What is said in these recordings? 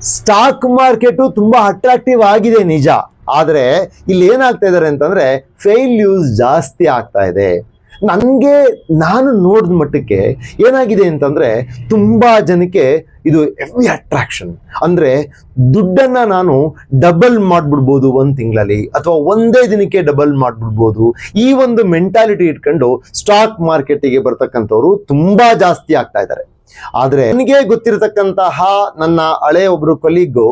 Stock market ತುಂಬಾ attractive ಆಗಿದೆ ನಿಜ, ಆದರೆ ಇಲ್ಲಿ ಏನಾಗ್ತಾ ಇದ್ದಾರೆ ಅಂತಂದ್ರೆ ಫೇಲ್ಯೂಸ್ ಜಾಸ್ತಿ ಆಗ್ತಾ ಇದೆ. ನಾನು ನೋಡಿದ ಮಟ್ಟಕ್ಕೆ ಏನಾಗಿದೆ ಅಂತಂದ್ರೆ ತುಂಬಾ ಜನಕ್ಕೆ ಇದು ಹೆವಿ ಅಟ್ರಾಕ್ಷನ್. ಅಂದ್ರೆ ದುಡ್ಡನ್ನ ನಾನು ಡಬಲ್ ಮಾಡ್ಬಿಡ್ಬೋದು ಒಂದು ತಿಂಗಳಲ್ಲಿ, ಅಥವಾ ಒಂದೇ ದಿನಕ್ಕೆ ಡಬಲ್ ಮಾಡ್ಬಿಡ್ಬೋದು. ಈ ಒಂದು ಮೆಂಟಾಲಿಟಿ ಇಟ್ಕೊಂಡು ಸ್ಟಾಕ್ ಮಾರ್ಕೆಟಿಗೆ ಬರ್ತಕ್ಕಂಥವ್ರು ತುಂಬಾ ಜಾಸ್ತಿ ಆಗ್ತಾ ಇದ್ದಾರೆ. ಆದ್ರೆ ನನಗೆ ಗೊತ್ತಿರತಕ್ಕಂತಹ ನನ್ನ ಹಳೆ ಒಬ್ರು ಕೊಲೀಗು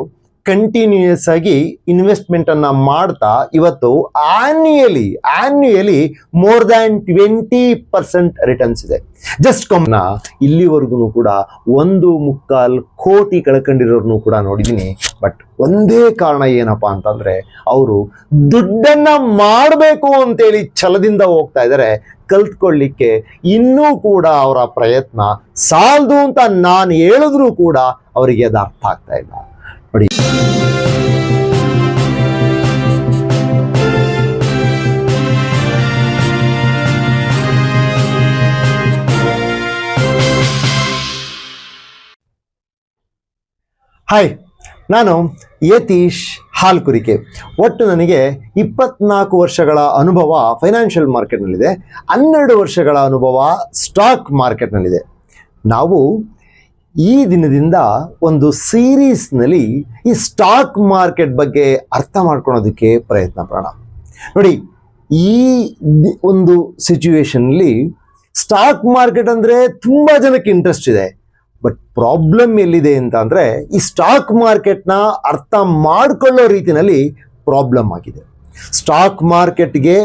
ಕಂಟಿನ್ಯೂಯಸ್ ಆಗಿ ಇನ್ವೆಸ್ಟ್ಮೆಂಟ್ ಅನ್ನ ಮಾಡ್ತಾ ಇವತ್ತು ಆನ್ಯುಯಲಿ ಮೋರ್ ದ್ಯಾನ್ 20% ರಿಟರ್ನ್ಸ್ ಇದೆ. ಜಸ್ಟ್ ಇಲ್ಲಿವರೆಗೂ ಕೂಡ 1.25 ಕೋಟಿ ಕಳ್ಕೊಂಡಿರೋರ್ನು ಕೂಡ ನೋಡಿದ್ದೀನಿ. ಬಟ್ ಒಂದೇ ಕಾರಣ ಏನಪ್ಪಾ ಅಂತಂದ್ರೆ ಅವರು ದುಡ್ಡನ್ನ ಮಾಡಬೇಕು ಅಂತೇಳಿ ಛಲದಿಂದ ಹೋಗ್ತಾ ಇದ್ದಾರೆ. ಕಲ್ತ್ಕೊಳ್ಳಿಕ್ಕೆ ಇನ್ನೂ ಕೂಡ ಅವರ ಪ್ರಯತ್ನ ಸಾಲದು ಅಂತ ನಾನು ಹೇಳಿದ್ರು ಕೂಡ ಅವರಿಗೆ ಅದು ಅರ್ಥ ಆಗ್ತಾ ಇಲ್ಲ. ನೋಡಿ, ಹಾಯ್, ನಾನು ಯತೀಶ್ ಹಾಲ್ಕುರಿಕೆ. ಒಟ್ಟು ನನಗೆ 24 ವರ್ಷಗಳ ಅನುಭವ ಫೈನಾನ್ಷಿಯಲ್ ಮಾರ್ಕೆಟ್ನಲ್ಲಿದೆ, 12 ವರ್ಷಗಳ ಅನುಭವ ಸ್ಟಾಕ್ ಮಾರ್ಕೆಟ್ನಲ್ಲಿದೆ. ನಾವು ಈ ದಿನದಿಂದ ಒಂದು ಸೀರೀಸ್ನಲ್ಲಿ ಈ ಸ್ಟಾಕ್ ಮಾರ್ಕೆಟ್ ಬಗ್ಗೆ ಅರ್ಥ ಮಾಡ್ಕೊಳೋದಕ್ಕೆ ಪ್ರಯತ್ನ ಪಡೋಣ. ನೋಡಿ, ಈ ಒಂದು ಸಿಚುವೇಶನ್ಲಿ ಸ್ಟಾಕ್ ಮಾರ್ಕೆಟ್ ಅಂದರೆ ತುಂಬ ಜನಕ್ಕೆ ಇಂಟ್ರೆಸ್ಟ್ ಇದೆ. ಬಟ್ ಪ್ರಾಬ್ಲಮ್ ಎಲ್ಲಿದೆ ಅಂತ ಅಂದರೆ ಈ ಸ್ಟಾಕ್ ಮಾರ್ಕೆಟ್ನ ಅರ್ಥ ಮಾಡ್ಕೊಳ್ಳೋ ರೀತಿಯಲ್ಲಿ ಪ್ರಾಬ್ಲಮ್ ಆಗಿದೆ. ಸ್ಟಾಕ್ ಮಾರ್ಕೆಟ್ಗೆ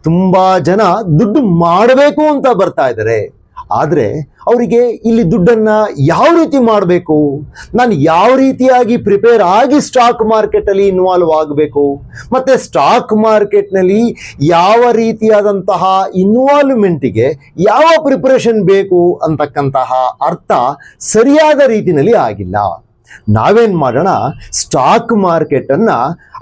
ತುಂಬ ಜನ ದುಡ್ಡು ಮಾಡಬೇಕು ಅಂತ ಬರ್ತಾ ಇದ್ದಾರೆ. ಆದರೆ ಅವರಿಗೆ ಇಲ್ಲಿ ದುಡ್ಡನ್ನ ಯಾವ ರೀತಿ ಮಾಡಬೇಕು, ನಾನು ಯಾವ ರೀತಿಯಾಗಿ ಪ್ರಿಪೇರ್ ಆಗಿ ಸ್ಟಾಕ್ ಮಾರ್ಕೆಟಲ್ಲಿ ಇನ್ವಾಲ್ವ್ ಆಗಬೇಕು, ಮತ್ತು ಸ್ಟಾಕ್ ಮಾರ್ಕೆಟ್ನಲ್ಲಿ ಯಾವ ರೀತಿಯಾದಂತಹ ಇನ್ವಾಲ್ವ್ಮೆಂಟಿಗೆ ಯಾವ ಪ್ರಿಪರೇಷನ್ ಬೇಕು ಅಂತಕ್ಕಂತಹ ಅರ್ಥ ಸರಿಯಾದ ರೀತಿಯಲ್ಲಿ ಆಗಿಲ್ಲ. ನಾವೇನ್ ಮಾಡೋಣ, ಸ್ಟಾಕ್ ಮಾರ್ಕೆಟ್ ಅನ್ನ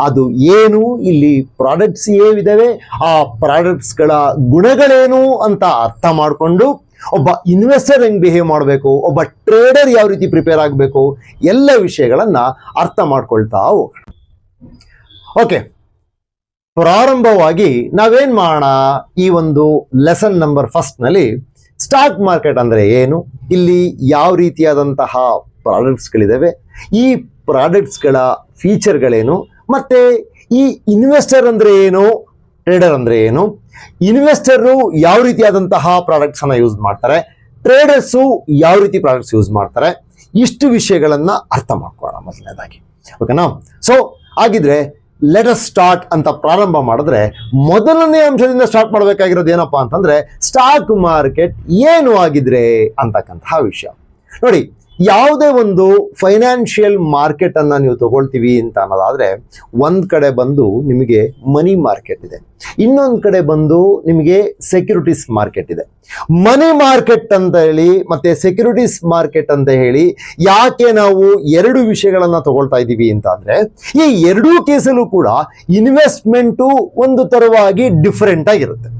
ಅದು ಏನು, ಇಲ್ಲಿ ಪ್ರಾಡಕ್ಟ್ಸ್ ಏವಿದಾವೆ, ಆ ಪ್ರಾಡಕ್ಟ್ಸ್ಗಳ ಗುಣಗಳೇನು ಅಂತ ಅರ್ಥ ಮಾಡಿಕೊಂಡು ಒಬ್ಬ ಇನ್ವೆಸ್ಟರ್ ಹೆಂಗೆ ಬಿಹೇವ್ ಮಾಡಬೇಕು, ಒಬ್ಬ ಟ್ರೇಡರ್ ಯಾವ ರೀತಿ ಪ್ರಿಪೇರ್ ಆಗಬೇಕು, ಎಲ್ಲ ವಿಷಯಗಳನ್ನ ಅರ್ಥ ಮಾಡ್ಕೊಳ್ತಾ ಹೋಗೋಣ. ಓಕೆ, ಪ್ರಾರಂಭವಾಗಿ ನಾವೇನ್ ಮಾಡೋಣ, ಈ ಒಂದು ಲೆಸನ್ ನಂಬರ್ 1ನಲ್ಲಿ ಸ್ಟಾಕ್ ಮಾರ್ಕೆಟ್ ಅಂದ್ರೆ ಏನು, ಇಲ್ಲಿ ಯಾವ ರೀತಿಯಾದಂತಹ ಪ್ರಾಡಕ್ಟ್ಸ್ಗಳಿದ್ದಾವೆ, ಈ ಪ್ರಾಡಕ್ಟ್ಸ್ಗಳ ಫೀಚರ್ಗಳೇನು, ಮತ್ತೆ ಈ ಇನ್ವೆಸ್ಟರ್ ಅಂದ್ರೆ ಏನು, ಟ್ರೇಡರ್ ಅಂದ್ರೆ ಏನು, ಇನ್ವೆಸ್ಟರು ಯಾವ ರೀತಿಯಾದಂತಹ ಪ್ರಾಡಕ್ಟ್ಸ್ ಅನ್ನ ಯೂಸ್ ಮಾಡ್ತಾರೆ, ಟ್ರೇಡರ್ಸು ಯಾವ ರೀತಿ ಪ್ರಾಡಕ್ಟ್ಸ್ ಯೂಸ್ ಮಾಡ್ತಾರೆ, ಇಷ್ಟು ವಿಷಯಗಳನ್ನ ಅರ್ಥ ಮಾಡ್ಕೊಳ್ಳೋಣ ಮೊದಲನೇದಾಗಿ. ಓಕೆನಾ? ಸೊ ಹಾಗಿದ್ರೆ ಲೆಟ್ ಅಸ್ ಸ್ಟಾರ್ಟ್ ಅಂತ ಪ್ರಾರಂಭ ಮಾಡಿದ್ರೆ ಮೊದಲನೇ ಅಂಶದಿಂದ ಸ್ಟಾರ್ಟ್ ಮಾಡಬೇಕಾಗಿರೋದು ಏನಪ್ಪಾ ಅಂತಂದ್ರೆ ಸ್ಟಾಕ್ ಮಾರ್ಕೆಟ್ ಏನು ಆಗಿದ್ರೆ ಅಂತಕ್ಕಂತಹ ವಿಷಯ. ನೋಡಿ, ಯಾವುದೇ ಒಂದು ಫೈನಾನ್ಷಿಯಲ್ ಮಾರ್ಕೆಟ್ ಅನ್ನ ನೀವು ತಗೊಳ್ತೀವಿ ಅಂತ ಅನ್ನೋದಾದ್ರೆ ಒಂದ್ ಕಡೆ ಬಂದು ನಿಮಗೆ ಮನಿ ಮಾರ್ಕೆಟ್ ಇದೆ, ಇನ್ನೊಂದು ಕಡೆ ಬಂದು ನಿಮಗೆ ಸೆಕ್ಯೂರಿಟೀಸ್ ಮಾರ್ಕೆಟ್ ಇದೆ. ಮನಿ ಮಾರ್ಕೆಟ್ ಅಂತ ಹೇಳಿ ಮತ್ತೆ ಸೆಕ್ಯೂರಿಟೀಸ್ ಮಾರ್ಕೆಟ್ ಅಂತ ಹೇಳಿ ಯಾಕೆ ನಾವು ಎರಡು ವಿಷಯಗಳನ್ನ ತಗೊಳ್ತಾ ಇದ್ದೀವಿ ಅಂತ ಅಂದ್ರೆ ಈ ಎರಡೂ ಕೇಸಲ್ಲೂ ಕೂಡ ಇನ್ವೆಸ್ಟ್ಮೆಂಟು ಒಂದು ತರವಾಗಿ ಡಿಫರೆಂಟ್ ಆಗಿರುತ್ತೆ.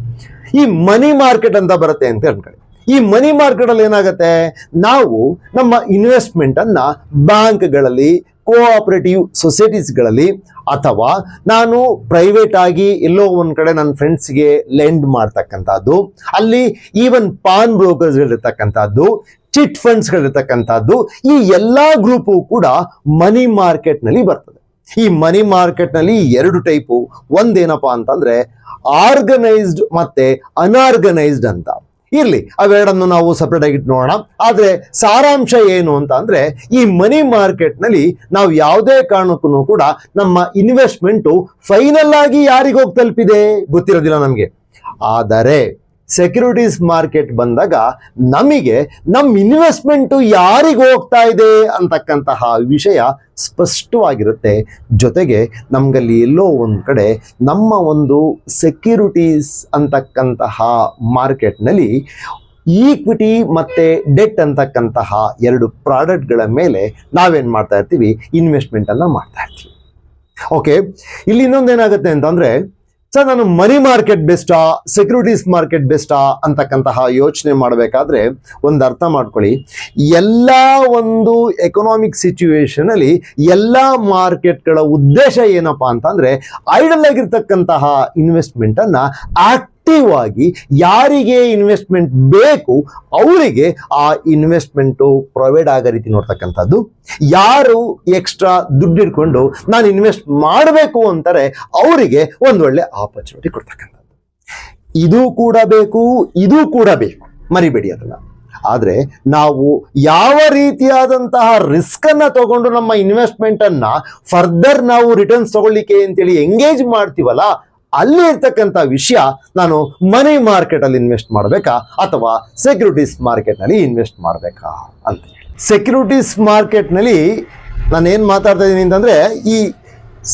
ಈ ಮನಿ ಮಾರ್ಕೆಟ್ ಅಂತ ಬರುತ್ತೆ ಅಂತ ಅನ್ಕೊಳ್ಳಿ. ಈ ಮನಿ ಮಾರ್ಕೆಟ್ ಅಲ್ಲಿ ಏನಾಗುತ್ತೆ, ನಾವು ನಮ್ಮ ಇನ್ವೆಸ್ಟ್ಮೆಂಟ್ ಅನ್ನ ಬ್ಯಾಂಕ್ಗಳಲ್ಲಿ, ಕೋಆಪರೇಟಿವ್ ಸೊಸೈಟೀಸ್ಗಳಲ್ಲಿ, ಅಥವಾ ನಾನು ಪ್ರೈವೇಟ್ ಆಗಿ ಎಲ್ಲೋ ಒಂದ್ ಕಡೆ ನನ್ನ ಫ್ರೆಂಡ್ಸ್ಗೆ ಲೆಂಡ್ ಮಾಡ್ತಕ್ಕಂಥದ್ದು, ಅಲ್ಲಿ ಈವನ್ ಪಾನ್ ಬ್ರೋಕರ್ಸ್ಗಳಿರ್ತಕ್ಕಂಥದ್ದು, ಚಿಟ್ ಫಂಡ್ಸ್ಗಳಿರ್ತಕ್ಕಂಥದ್ದು, ಈ ಎಲ್ಲಾ ಗ್ರೂಪು ಕೂಡ ಮನಿ ಮಾರ್ಕೆಟ್ ನಲ್ಲಿ ಬರ್ತದೆ. ಈ ಮನಿ ಮಾರ್ಕೆಟ್ ನಲ್ಲಿ ಎರಡು ಟೈಪು, ಒಂದೇನಪ್ಪಾ ಅಂತಂದ್ರೆ ಆರ್ಗನೈಸ್ಡ್ ಮತ್ತೆ ಅನ್ಆರ್ಗನೈಸ್ಡ್ ಅಂತ. ಇರ್ಲಿ, ಅವೆರಡನ್ನು ನಾವು ಸಪರೇಟ್ ಆಗಿ ನೋಡೋಣ. ಆದ್ರೆ ಸಾರಾಂಶ ಏನು ಅಂತ ಅಂದ್ರೆ ಈ ಮನಿ ಮಾರ್ಕೆಟ್ ನಲ್ಲಿ ನಾವು ಯಾವುದೇ ಕಾರಣಕ್ಕೂ ಕೂಡ ನಮ್ಮ ಇನ್ವೆಸ್ಟ್ಮೆಂಟು ಫೈನಲ್ ಆಗಿ ಯಾರಿಗೆ ಹೋಗಿ ತಲುಪಿದೆ ಗೊತ್ತಿರೋದಿಲ್ಲ ನಮಗೆ. ಆದರೆ ಸೆಕ್ಯೂರಿಟೀಸ್ ಮಾರ್ಕೆಟ್ ಬಂದಾಗ ನಮಗೆ ನಮ್ಮ ಇನ್ವೆಸ್ಟ್ಮೆಂಟು ಯಾರಿಗೆ ಹೋಗ್ತಾ ಇದೆ ಅಂತಕ್ಕಂತಹ ವಿಷಯ ಸ್ಪಷ್ಟವಾಗಿರುತ್ತೆ. ಜೊತೆಗೆ ನಮ್ಗಲ್ಲಿ ಎಲ್ಲೋ ಒಂದು ಕಡೆ ನಮ್ಮ ಒಂದು ಸೆಕ್ಯೂರಿಟೀಸ್ ಅಂತಕ್ಕಂತಹ ಮಾರ್ಕೆಟ್ನಲ್ಲಿ ಈಕ್ವಿಟಿ ಮತ್ತೆ ಡೆಟ್ ಅಂತಕ್ಕಂತಹ ಎರಡು ಪ್ರಾಡಕ್ಟ್ಗಳ ಮೇಲೆ ನಾವೇನ್ ಮಾಡ್ತಾ ಇರ್ತೀವಿ, ಇನ್ವೆಸ್ಟ್ಮೆಂಟ್ ಅನ್ನ ಮಾಡ್ತಾ ಇರ್ತೀವಿ. ಓಕೆ, ಇಲ್ಲಿ ಇನ್ನೊಂದೇನಾಗುತ್ತೆ ಅಂತಂದ್ರೆ ಸರ್ ನಾನು ಮನಿ ಮಾರ್ಕೆಟ್ ಬೆಸ್ಟಾ ಸೆಕ್ಯೂರಿಟೀಸ್ ಮಾರ್ಕೆಟ್ ಬೆಸ್ಟಾ ಅಂತಕ್ಕಂತಹ ಯೋಚನೆ ಮಾಡಬೇಕಾದ್ರೆ ಒಂದು ಅರ್ಥ ಮಾಡ್ಕೊಳ್ಳಿ, ಎಲ್ಲ ಒಂದು ಎಕನಾಮಿಕ್ ಸಿಚುವೇಶನ್ ಅಲ್ಲಿ ಎಲ್ಲ ಮಾರ್ಕೆಟ್ಗಳ ಉದ್ದೇಶ ಏನಪ್ಪಾ ಅಂತಂದ್ರೆ ಐಡಲ್ ಆಗಿರ್ತಕ್ಕಂತಹ ಇನ್ವೆಸ್ಟ್ಮೆಂಟ್ ಅನ್ನ ಆಕ್ಟಿವ್ ಆಗಿ ಯಾರಿಗೆ ಇನ್ವೆಸ್ಟ್ಮೆಂಟ್ ಬೇಕು ಅವರಿಗೆ ಆ ಇನ್ವೆಸ್ಟ್ಮೆಂಟು ಪ್ರೊವೈಡ್ ಆಗೋ ರೀತಿ ನೋಡ್ತಕ್ಕಂಥದ್ದು. ಯಾರು ಎಕ್ಸ್ಟ್ರಾ ದುಡ್ಡು ಇಟ್ಕೊಂಡು ನಾನು ಇನ್ವೆಸ್ಟ್ ಮಾಡಬೇಕು ಅಂತಾರೆ ಅವರಿಗೆ ಒಂದೊಳ್ಳೆ ಆಪರ್ಚುನಿಟಿ ಕೊಡ್ತಕ್ಕಂಥದ್ದು. ಇದು ಕೂಡ ಬೇಕು, ಇದು ಕೂಡ ಬೇಕು, ಮರಿಬೇಡಿ ಅದನ್ನ. ಆದರೆ ನಾವು ಯಾವ ರೀತಿಯಾದಂತಹ ರಿಸ್ಕ್ ಅನ್ನ ತಗೊಂಡು ನಮ್ಮ ಇನ್ವೆಸ್ಟ್ಮೆಂಟ್ ಅನ್ನ ಫರ್ದರ್ ನಾವು ರಿಟರ್ನ್ಸ್ ತಗೊಳ್ಳಿಕ್ಕೆ ಅಂತೇಳಿ ಎಂಗೇಜ್ ಮಾಡ್ತೀವಲ್ಲ, ಅಲ್ಲಿ ಇರ್ತಕ್ಕಂಥ ವಿಷಯ ನಾನು ಮನಿ ಮಾರ್ಕೆಟ್ ಅಲ್ಲಿ ಇನ್ವೆಸ್ಟ್ ಮಾಡಬೇಕಾ ಅಥವಾ ಸೆಕ್ಯೂರಿಟೀಸ್ ಮಾರ್ಕೆಟ್ ನಲ್ಲಿ ಇನ್ವೆಸ್ಟ್ ಮಾಡಬೇಕಾ ಅಂತ. ಸೆಕ್ಯೂರಿಟೀಸ್ ಮಾರ್ಕೆಟ್ ನಲ್ಲಿ ನಾನು ಏನ್ ಮಾತಾಡ್ತಾ ಇದ್ದೀನಿ ಅಂತಂದ್ರೆ, ಈ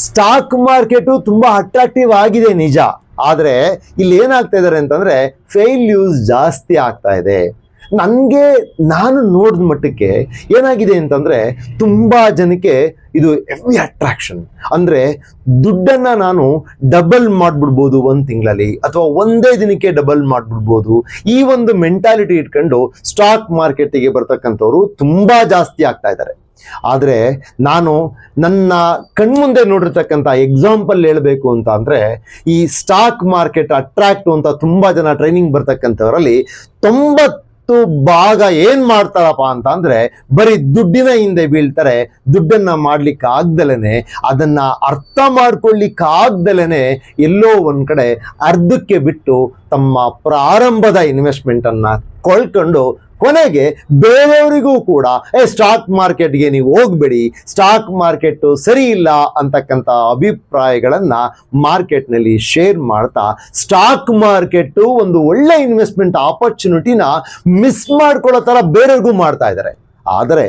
ಸ್ಟಾಕ್ ಮಾರ್ಕೆಟು ತುಂಬಾ ಅಟ್ರಾಕ್ಟಿವ್ ಆಗಿದೆ ನಿಜ, ಆದ್ರೆ ಇಲ್ಲಿ ಏನಾಗ್ತಾ ಇದ್ದಾರೆ ಅಂತಂದ್ರೆ ಫೇಲ್ಯೂಸ್ ಜಾಸ್ತಿ ಆಗ್ತಾ ಇದೆ. ನಾನು ನೋಡಿದ ಮಟ್ಟಕ್ಕೆ ಏನಾಗಿದೆ ಅಂತಂದ್ರೆ ತುಂಬಾ ಜನಕ್ಕೆ ಇದು ಹೆವಿ ಅಟ್ರಾಕ್ಷನ್. ಅಂದ್ರೆ ದುಡ್ಡನ್ನ ನಾನು ಡಬಲ್ ಮಾಡ್ಬಿಡ್ಬೋದು ಒಂದು ತಿಂಗಳಲ್ಲಿ ಅಥವಾ ಒಂದೇ ದಿನಕ್ಕೆ ಡಬಲ್ ಮಾಡ್ಬಿಡ್ಬೋದು, ಈ ಒಂದು ಮೆಂಟಾಲಿಟಿ ಇಟ್ಕೊಂಡು ಸ್ಟಾಕ್ ಮಾರ್ಕೆಟಿಗೆ ಬರ್ತಕ್ಕಂಥವ್ರು ತುಂಬಾ ಜಾಸ್ತಿ ಆಗ್ತಾ ಇದ್ದಾರೆ. ಆದರೆ ನಾನು ನನ್ನ ಕಣ್ಮುಂದೆ ನೋಡಿರ್ತಕ್ಕಂಥ ಎಕ್ಸಾಂಪಲ್ ಹೇಳಬೇಕು ಅಂತ ಅಂದ್ರೆ, ಈ ಸ್ಟಾಕ್ ಮಾರ್ಕೆಟ್ ಅಟ್ರಾಕ್ಟ್ ಅಂತ ತುಂಬಾ ಜನ ಟ್ರೈನಿಂಗ್ ಬರ್ತಕ್ಕಂಥವರಲ್ಲಿ 90 ಭಾಗ ಏನ್ ಮಾಡ್ತಾರಪ್ಪ ಅಂತ ಅಂದ್ರೆ ಬರೀ ದುಡ್ಡಿನ ಹಿಂದೆ ಬೀಳ್ತಾರೆ. ದುಡ್ಡನ್ನ ಮಾಡ್ಲಿಕ್ಕೆ ಆಗ್ದಲೇನೆ, ಅದನ್ನ ಅರ್ಥ ಮಾಡ್ಕೊಳ್ಳಿಕ್ಕೆ ಆಗ್ದಲೇನೆ ಎಲ್ಲೋ ಒಂದ್ ಕಡೆ ಅರ್ಧಕ್ಕೆ ಬಿಟ್ಟು ತಮ್ಮ ಪ್ರಾರಂಭದ ಇನ್ವೆಸ್ಟ್ಮೆಂಟ್ ಅನ್ನ ಕಳ್ಕೊಂಡು ಕೊನೆಗೆ ಬೇರೆಯವರಿಗೂ ಕೂಡ ಸ್ಟಾಕ್ ಮಾರ್ಕೆಟ್ಗೆ ನೀವು ಹೋಗ್ಬೇಡಿ, ಸ್ಟಾಕ್ ಮಾರ್ಕೆಟ್ ಸರಿ ಇಲ್ಲ ಅಂತಕ್ಕಂಥ ಅಭಿಪ್ರಾಯಗಳನ್ನ ಮಾರ್ಕೆಟ್ನಲ್ಲಿ ಶೇರ್ ಮಾಡ್ತಾ ಸ್ಟಾಕ್ ಮಾರ್ಕೆಟ್ ಒಂದು ಒಳ್ಳೆ ಇನ್ವೆಸ್ಟ್ಮೆಂಟ್ ಆಪರ್ಚುನಿಟಿನ ಮಿಸ್ ಮಾಡ್ಕೊಳ್ಳೋ ತರ ಬೇರೆಯವ್ರಿಗೂ ಮಾಡ್ತಾ ಇದ್ದಾರೆ. ಆದರೆ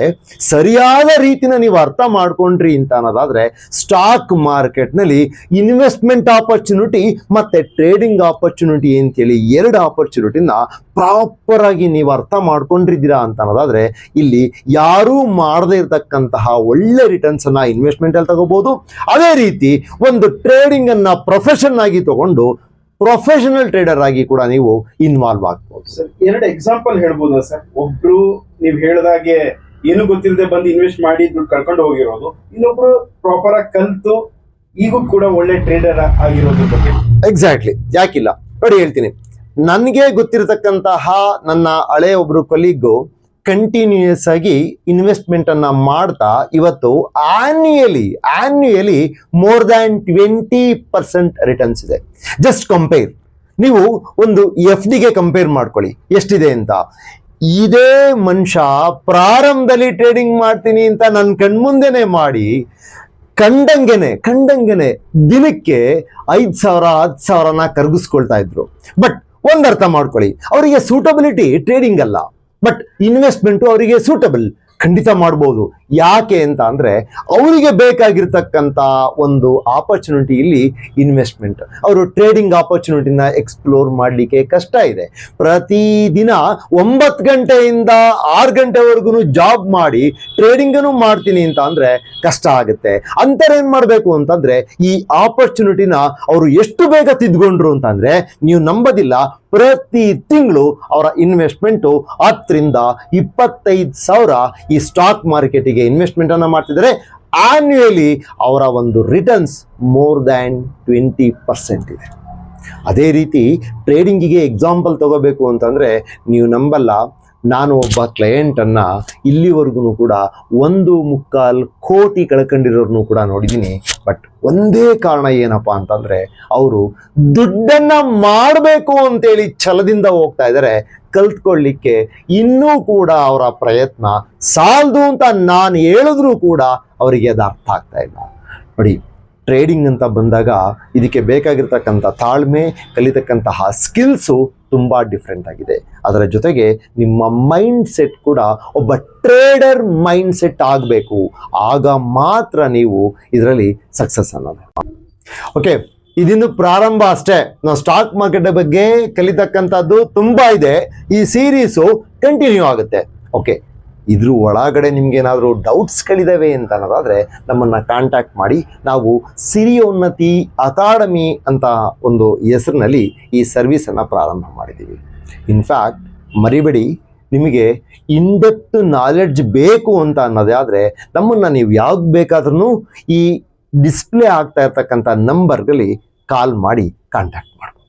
ಸರಿಯಾದ ರೀತಿನ ನೀವು ಅರ್ಥ ಮಾಡ್ಕೊಂಡ್ರಿ ಅಂತ ಅನ್ನೋದಾದ್ರೆ ಸ್ಟಾಕ್ ಮಾರ್ಕೆಟ್ನಲ್ಲಿ ಇನ್ವೆಸ್ಟ್ಮೆಂಟ್ ಆಪರ್ಚುನಿಟಿ ಮತ್ತೆ ಟ್ರೇಡಿಂಗ್ ಆಪರ್ಚುನಿಟಿ ಅಂತೇಳಿ 2 ಆಪರ್ಚುನಿಟಿನ ಪ್ರಾಪರ್ ಆಗಿ ನೀವು ಅರ್ಥ ಮಾಡ್ಕೊಂಡಿದ್ದೀರಾ ಅಂತ ಅನ್ನೋದಾದ್ರೆ ಇಲ್ಲಿ ಯಾರೂ ಮಾಡದೇ ಇರತಕ್ಕಂತಹ ಒಳ್ಳೆ ರಿಟರ್ನ್ಸ್ ಅನ್ನ ಇನ್ವೆಸ್ಟ್ಮೆಂಟ್ ಅಲ್ಲಿ ತಗೋಬಹುದು. ಅದೇ ರೀತಿ ಒಂದು ಟ್ರೇಡಿಂಗ್ ಅನ್ನ ಪ್ರೊಫೆಷನ್ ಆಗಿ ತಗೊಂಡು ಪ್ರೊಫೆಷನಲ್ ಟ್ರೇಡರ್ ಆಗಿ ಕೂಡ ನೀವು ಇನ್ವಾಲ್ವ್ ಆಗ್ಬೋದು. ಸರ್ 2 ಎಕ್ಸಾಂಪಲ್ ಹೇಳ್ಬೋದಾ ಸರ್? ಒಬ್ರು ನೀವು ಹೇಳಿದಾಗೆ ಏನು ಗೊತ್ತಿಲ್ಲದೆ ಬಂದು ಇನ್ವೆಸ್ಟ್ ಮಾಡಿ ದುಡ್ಡು ಕಳ್ಕೊಂಡು ಹೋಗಿರೋದು, ಇನ್ನೊಬ್ರು ಪ್ರಾಪರ್ ಆಗಿ ಕಲ್ತು ಈಗೂ ಕೂಡ ಒಳ್ಳೆ ಟ್ರೇಡರ್ ಆಗಿರೋದ್ರ ಬಗ್ಗೆ. ಎಕ್ಸಾಕ್ಟ್ಲಿ, ಯಾಕಿಲ್ಲ ನೋಡಿ ಹೇಳ್ತೀನಿ. ನನಗೆ ಗೊತ್ತಿರತಕ್ಕಂತಹ ನನ್ನ ಹಳೆ ಒಬ್ರು ಕೊಲೀಗು ಕಂಟಿನ್ಯೂಯಸ್ ಆಗಿ ಇನ್ವೆಸ್ಟ್ಮೆಂಟ್ ಅನ್ನ ಮಾಡ್ತಾ ಇವತ್ತು ಆನ್ಯುಯಲಿ ಮೋರ್ ದ್ಯಾನ್ 20% ರಿಟರ್ನ್ಸ್ ಇದೆ. ಜಸ್ಟ್ ಕಂಪೇರ್, ನೀವು ಒಂದು FD ಗೆ ಕಂಪೇರ್ ಮಾಡ್ಕೊಳ್ಳಿ ಎಷ್ಟಿದೆ ಅಂತ. ಇದೇ ಮನುಷ್ಯ ಪ್ರಾರಂಭದಲ್ಲಿ ಟ್ರೇಡಿಂಗ್ ಮಾಡ್ತೀನಿ ಅಂತ ನನ್ನ ಕಣ್ಮುಂದೆನೆ ಮಾಡಿ ಕಂಡಂಗೆನೆ ದಿನಕ್ಕೆ 5,000 10,000ನ ಕರಗಿಸ್ಕೊಳ್ತಾ ಇದ್ರು. ಬಟ್ ಒಂದ್ ಅರ್ಥ ಮಾಡ್ಕೊಳ್ಳಿ, ಅವರಿಗೆ ಸೂಟಬಿಲಿಟಿ ಟ್ರೇಡಿಂಗ್ ಅಲ್ಲ, ಬಟ್ ಇನ್ವೆಸ್ಟ್ಮೆಂಟು ಅವರಿಗೆ ಸೂಟಬಲ್, ಖಂಡಿತ ಮಾಡ್ಬೋದು. ಯಾಕೆ ಅಂತ ಅಂದ್ರೆ ಅವರಿಗೆ ಬೇಕಾಗಿರ್ತಕ್ಕಂಥ ಒಂದು ಆಪರ್ಚುನಿಟಿ ಇಲ್ಲಿ ಇನ್ವೆಸ್ಟ್ಮೆಂಟ್. ಅವರು ಟ್ರೇಡಿಂಗ್ ಆಪರ್ಚುನಿಟಿನ ಎಕ್ಸ್ಪ್ಲೋರ್ ಮಾಡಲಿಕ್ಕೆ ಕಷ್ಟ ಇದೆ. ಪ್ರತಿದಿನ 9 ಗಂಟೆಯಿಂದ 6 ಗಂಟೆವರೆಗೂ ಜಾಬ್ ಮಾಡಿ ಟ್ರೇಡಿಂಗನ್ನು ಮಾಡ್ತೀನಿ ಅಂತ ಅಂದ್ರೆ ಕಷ್ಟ ಆಗುತ್ತೆ. ಅಂತಾರೆ ಏನ್ ಮಾಡಬೇಕು ಅಂತಂದ್ರೆ ಈ ಆಪರ್ಚುನಿಟಿನ ಅವರು ಎಷ್ಟು ಬೇಗ ತಿದ್ಕೊಂಡ್ರು ಅಂತಂದ್ರೆ ನೀವು ನಂಬೋದಿಲ್ಲ, ಪ್ರತಿ ತಿಂಗಳು ಅವರ ಇನ್ವೆಸ್ಟ್ಮೆಂಟು 10,000 ರಿಂದ 25,000 ಈ ಸ್ಟಾಕ್ ಮಾರ್ಕೆಟಿಗೆ ಇನ್ವೆಸ್ಟ್ಮೆಂಟ್ ಅನ್ನ ಮಾಡ್ತಿದ್ದಾರೆ. ಆನ್ಯುಯಲಿ ಅವರ ಒಂದು ರಿಟರ್ನ್ಸ್ ಮೋರ್ ದ್ಯಾನ್ 20% ಇದೆ. ಅದೇ ರೀತಿ ಟ್ರೇಡಿಂಗಿಗೆ ಎಕ್ಸಾಂಪಲ್ ತಗೋಬೇಕು ಅಂತಂದ್ರೆ ನೀವು ನಂಬಲ್ಲ, ನಾನು ಒಬ್ಬ ಕ್ಲೈಂಟನ್ನು ಇಲ್ಲಿವರೆಗೂ ಕೂಡ 1.25 ಕೋಟಿ ಕಳ್ಕೊಂಡಿರೋರ್ನು ಕೂಡ ನೋಡಿದ್ದೀನಿ. ಬಟ್ ಒಂದೇ ಕಾರಣ ಏನಪ್ಪ ಅಂತಂದ್ರೆ ಅವರು ದುಡ್ಡನ್ನ ಮಾಡಬೇಕು ಅಂತೇಳಿ ಛಲದಿಂದ ಹೋಗ್ತಾ ಇದ್ದಾರೆ. ಕಲ್ತ್ಕೊಳ್ಳಿಕ್ಕೆ ಇನ್ನೂ ಕೂಡ ಅವರ ಪ್ರಯತ್ನ ಸಾಲದು ಅಂತ ನಾನು ಹೇಳಿದ್ರೂ ಕೂಡ ಅವರಿಗೆ ಅದು ಅರ್ಥ ಆಗ್ತಾ ಇಲ್ಲ. ನೋಡಿ, ಟ್ರೇಡಿಂಗ್ ಅಂತ ಬಂದಾಗ ಇದಕ್ಕೆ ಬೇಕಾಗಿರ್ತಕ್ಕಂಥ ತಾಳ್ಮೆ, ಕಲಿತಕ್ಕಂತಹ ಸ್ಕಿಲ್ಸು ತುಂಬ ಡಿಫ್ರೆಂಟ್ ಆಗಿದೆ. ಅದರ ಜೊತೆಗೆ ನಿಮ್ಮ ಮೈಂಡ್ ಸೆಟ್ ಕೂಡ ಒಬ್ಬ ಟ್ರೇಡರ್ ಮೈಂಡ್ ಸೆಟ್ ಆಗಬೇಕು. ಆಗ ಮಾತ್ರ ನೀವು ಇದರಲ್ಲಿ ಸಕ್ಸಸ್ ಅನ್ನೋದು. ಓಕೆ, ಇದಿನ್ನು ಪ್ರಾರಂಭ ಅಷ್ಟೇ. ನಾವು ಸ್ಟಾಕ್ ಮಾರ್ಕೆಟ್ ಬಗ್ಗೆ ಕಲಿತಕ್ಕಂಥದ್ದು ತುಂಬ ಇದೆ. ಈ ಸೀರೀಸು ಕಂಟಿನ್ಯೂ ಆಗುತ್ತೆ. ಓಕೆ, ಇದ್ರ ಒಳಗಡೆ ನಿಮ್ಗೇನಾದರೂ ಡೌಟ್ಸ್ಗಳಿದ್ದಾವೆ ಅಂತ ಅನ್ನೋದಾದರೆ ನಮ್ಮನ್ನು ಕಾಂಟ್ಯಾಕ್ಟ್ ಮಾಡಿ. ನಾವು ಸಿರಿಯೋನ್ನತಿ ಅಕಾಡೆಮಿ ಅಂತ ಒಂದು ಹೆಸರಿನಲ್ಲಿ ಈ ಸರ್ವಿಸನ್ನು ಪ್ರಾರಂಭ ಮಾಡಿದ್ದೀವಿ. ಇನ್ಫ್ಯಾಕ್ಟ್ ಮರಿಬೇಡಿ, ನಿಮಗೆ ಇನ್ಡೆಪ್ತ್ ನಾಲೆಡ್ಜ್ ಬೇಕು ಅಂತ ಅನ್ನೋದೇ ಆದರೆ ನಮ್ಮನ್ನು ನೀವು ಯಾವ್ದು ಬೇಕಾದ್ರೂ ಈ ಡಿಸ್ಪ್ಲೇ ಆಗ್ತಾ ಇರ್ತಕ್ಕಂಥ ನಂಬರ್ಗಳಲ್ಲಿ ಕಾಲ್ ಮಾಡಿ ಕಾಂಟ್ಯಾಕ್ಟ್ ಮಾಡಿ.